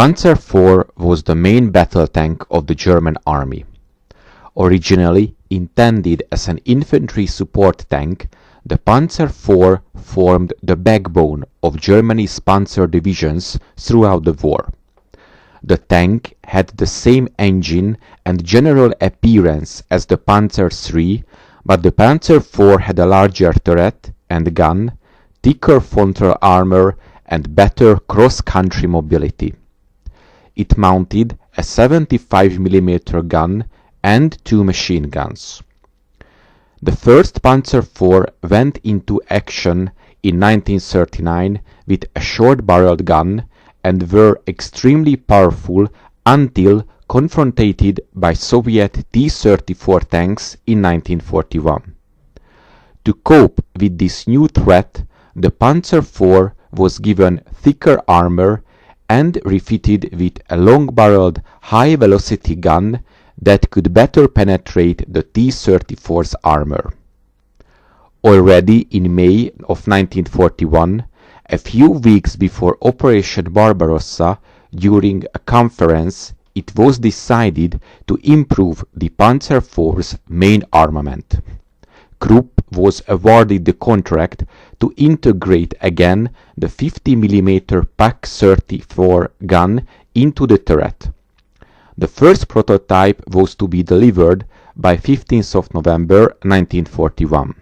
Panzer IV was the main battle tank of the German army. Originally intended as an infantry support tank, the Panzer IV formed the backbone of Germany's panzer divisions throughout the war. The tank had the same engine and general appearance as the Panzer III, but the Panzer IV had a larger turret and gun, thicker frontal armour and better cross-country mobility. It mounted a 75mm gun and 2 machine guns. The first Panzer IV went into action in 1939 with a short-barreled gun and were extremely powerful until confronted by Soviet T-34 tanks in 1941. To cope with this new threat, the Panzer IV was given thicker armour and refitted with a long-barreled high-velocity gun that could better penetrate the T-34's armour. Already in May of 1941, a few weeks before Operation Barbarossa, during a conference, it was decided to improve the Panzer IV's main armament. Krupp was awarded the contract to integrate again the 50mm PzIV gun into the turret. The first prototype was to be delivered by 15th of November 1941.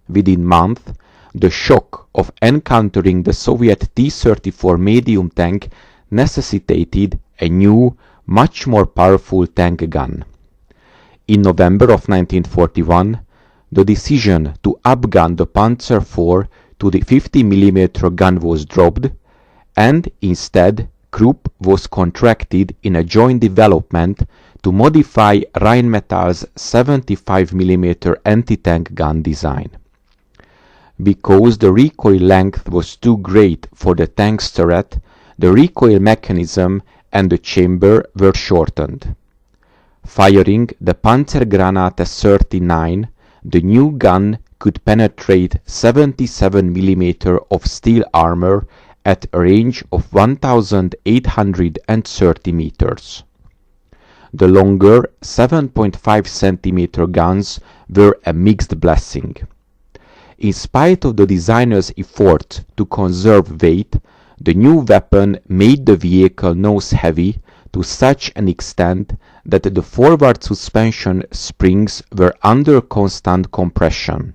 Within a month, the shock of encountering the Soviet T-34 medium tank necessitated a new, much more powerful tank gun. In November of 1941, the decision to upgun the Panzer IV to the 50mm gun was dropped, and instead Krupp was contracted in a joint development to modify Rheinmetall's 75mm anti-tank gun design. Because the recoil length was too great for the tank's turret, the recoil mechanism and the chamber were shortened. Firing the Panzergranate 39, the new gun could penetrate 77mm of steel armor at a range of 1,830 meters. The longer 7.5cm guns were a mixed blessing. In spite of the designer's effort to conserve weight, the new weapon made the vehicle nose heavy to such an extent that the forward suspension springs were under constant compression.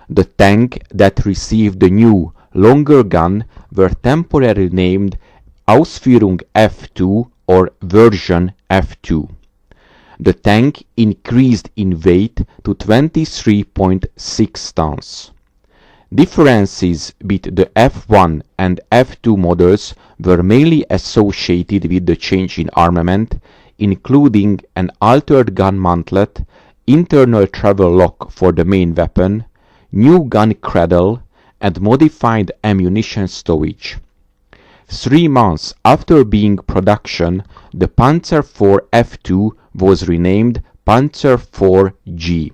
The tank that received the new, longer gun were temporarily named Ausführung F2 or version F2. The tank increased in weight to 23.6 tons. Differences between the F1 and F2 models were mainly associated with the change in armament, including an altered gun mantlet, internal travel lock for the main weapon, new gun cradle, and modified ammunition stowage. 3 months after being production, the Panzer IV F2 was renamed Panzer IV G.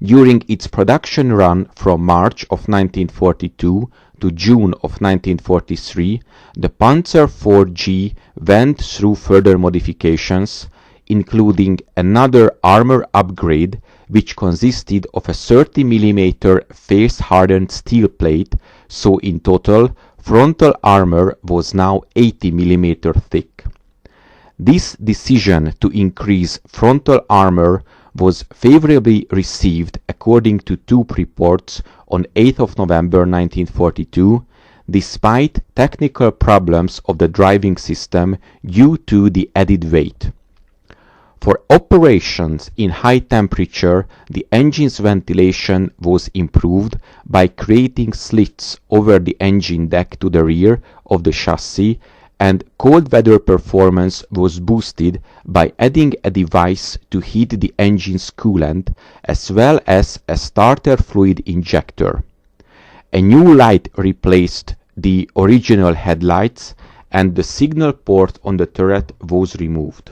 During its production run from March of 1942 to June of 1943, the Panzer IV G went through further modifications, including another armor upgrade which consisted of a 30mm face-hardened steel plate, so in total frontal armor was now 80mm thick. This decision to increase frontal armor was favorably received according to two reports on 8th of November 1942, despite technical problems of the driving system due to the added weight. For operations in high temperature, the engine's ventilation was improved by creating slits over the engine deck to the rear of the chassis, and cold weather performance was boosted by adding a device to heat the engine's coolant, as well as a starter fluid injector. A new light replaced the original headlights, and the signal port on the turret was removed.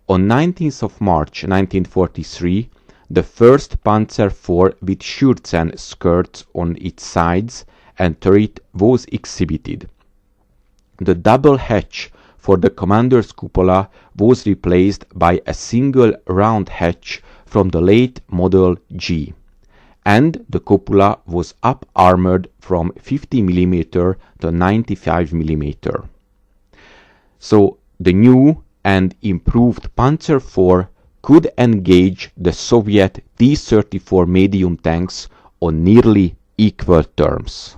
On 19th of March 1943, the first Panzer IV with Schürzen skirts on its sides and turret was exhibited. the double hatch for the commander's cupola was replaced by a single round hatch from the late Model G, and the cupola was up-armored from 50 mm to 95 mm. So the new and improved Panzer IV could engage the Soviet T-34 medium tanks on nearly equal terms.